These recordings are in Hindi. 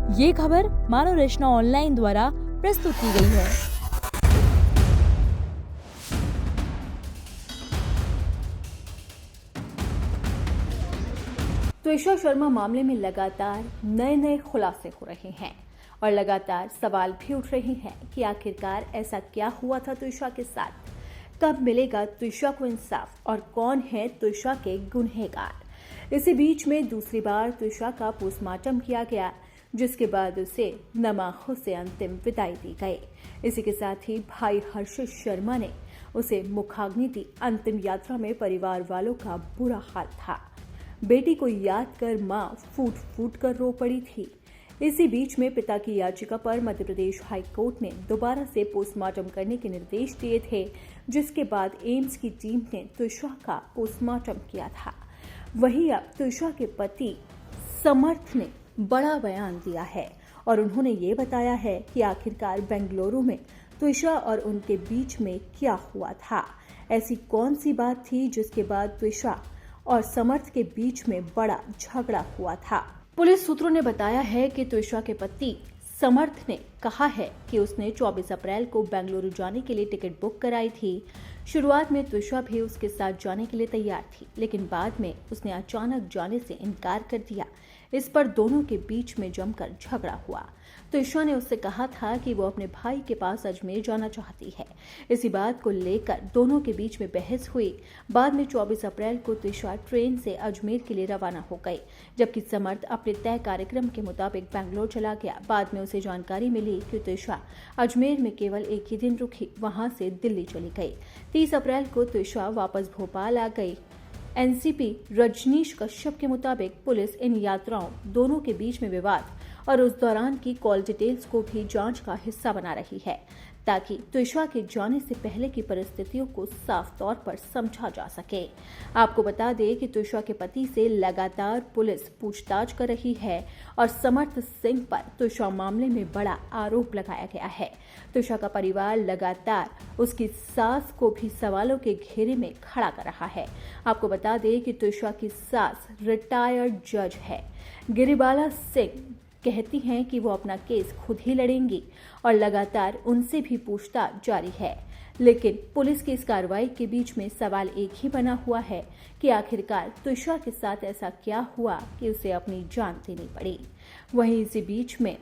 ये खबर मानव रचना ऑनलाइन द्वारा प्रस्तुत की गई है। त्विषा शर्मा मामले में लगातार नए खुलासे हो रहे हैं और लगातार सवाल भी उठ रहे हैं कि आखिरकार ऐसा क्या हुआ था त्विषा के साथ, कब मिलेगा त्विषा को इंसाफ और कौन है त्विषा के गुनहगार। इसी बीच में दूसरी बार त्विषा का पोस्टमार्टम किया गया, जिसके बाद उसे नमाखों से अंतिम विदाई दी गई। इसी के साथ ही भाई हर्षित शर्मा ने उसे मुखाग्नि दी। अंतिम यात्रा में परिवार वालों का बुरा हाल था। बेटी को याद कर मां फूट फूट कर रो पड़ी थी। इसी बीच में पिता की याचिका पर मध्य प्रदेश हाई कोर्ट ने दोबारा से पोस्टमार्टम करने के निर्देश दिए थे, जिसके बाद एम्स की टीम ने त्विषा का पोस्टमार्टम किया था। वहीं अब त्विषा के पति समर्थ ने बड़ा बयान दिया है और उन्होंने ये बताया है कि आखिरकार बेंगलुरु में त्विषा और उनके बीच में क्या हुआ था। ऐसी कौन सी बात थी जिसके बाद त्विषा और समर्थ के बीच में बड़ा झगड़ा हुआ था। पुलिस सूत्रों ने बताया है कि त्विषा के पति समर्थ ने कहा है कि उसने 24 अप्रैल को बेंगलुरु जाने के लिए टिकट बुक कराई थी। शुरुआत में त्विषा भी उसके साथ जाने के लिए तैयार थी, लेकिन बाद में उसने अचानक जाने से इनकार कर दिया। इस पर दोनों के बीच में जमकर झगड़ा हुआ। त्विषा ने उससे कहा था कि वो अपने भाई के पास अजमेर जाना चाहती है। इसी बात को लेकर दोनों के बीच में बहस हुई। बाद में 24 अप्रैल को त्विषा ट्रेन से अजमेर के लिए रवाना हो गई, जबकि समर्थ अपने तय कार्यक्रम के मुताबिक बेंगलोर चला गया। बाद में उसे जानकारी मिली कि त्विषा अजमेर में केवल एक ही दिन रुकी, वहां से दिल्ली चली गई। 30 अप्रैल को त्विषा वापस भोपाल आ गई। एनसीपी रजनीश कश्यप के मुताबिक पुलिस इन यात्राओं दोनों के बीच में विवाद और उस दौरान की कॉल डिटेल्स को भी जांच का हिस्सा बना रही है, ताकि त्विषा के जाने से पहले की परिस्थितियों को साफ तौर पर समझा जा सके। आपको बता दें कि त्विषा के पति से लगातार पुलिस पूछताछ कर रही है और समर्थ सिंह पर त्विषा मामले में बड़ा आरोप लगाया गया है। त्विषा का परिवार लगातार उसकी सास को भी सवालों के घेरे में खड़ा कर रहा है। आपको बता दें कि त्विषा की सास रिटायर्ड जज है। गिरिबाला सिंह कहती हैं कि वो अपना केस खुद ही लड़ेंगी और लगातार उनसे भी पूछताछ जारी है। लेकिन पुलिस की इस कार्रवाई के बीच में सवाल एक ही बना हुआ है कि आखिरकार त्विषा के साथ ऐसा क्या हुआ कि उसे अपनी जान देनी पड़ी। वहीं इसी बीच में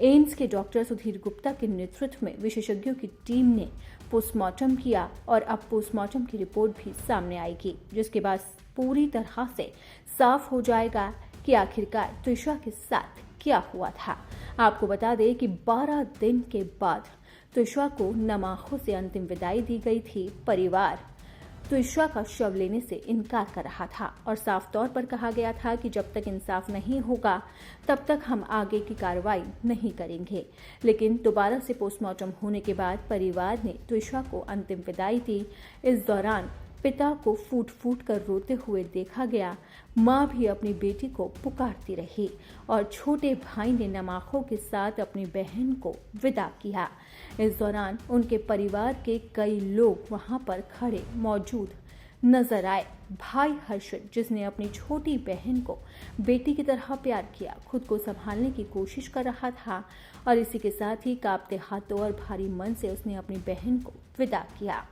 एम्स के डॉक्टर सुधीर गुप्ता के नेतृत्व में विशेषज्ञों की टीम ने पोस्टमार्टम किया और अब पोस्टमार्टम की रिपोर्ट भी सामने आएगी, जिसके बाद पूरी तरह से साफ हो जाएगा कि आखिरकार त्विषा के साथ क्या हुआ था। आपको बता दें कि 12 दिन के बाद त्विषा को नमाखों से अंतिम विदाई दी गई थी। परिवार त्विषा का शव लेने से इनकार कर रहा था और साफ तौर पर कहा गया था कि जब तक इंसाफ नहीं होगा तब तक हम आगे की कार्रवाई नहीं करेंगे। लेकिन दोबारा से पोस्टमार्टम होने के बाद परिवार ने त्विषा को अंतिम विदाई दी। इस दौरान पिता को फूट फूट कर रोते हुए देखा गया। मां भी अपनी बेटी को पुकारती रही और छोटे भाई ने नमाखों के साथ अपनी बहन को विदा किया। इस दौरान उनके परिवार के कई लोग वहां पर खड़े मौजूद नजर आए। भाई हर्षित, जिसने अपनी छोटी बहन को बेटी की तरह प्यार किया, खुद को संभालने की कोशिश कर रहा था और इसी के साथ ही कांपते हाथों और भारी मन से उसने अपनी बहन को विदा किया।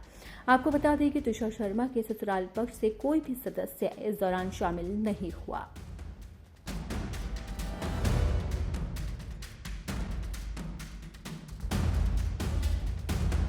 आपको बता दें कि त्विषा शर्मा के ससुराल पक्ष से कोई भी सदस्य इस दौरान शामिल नहीं हुआ।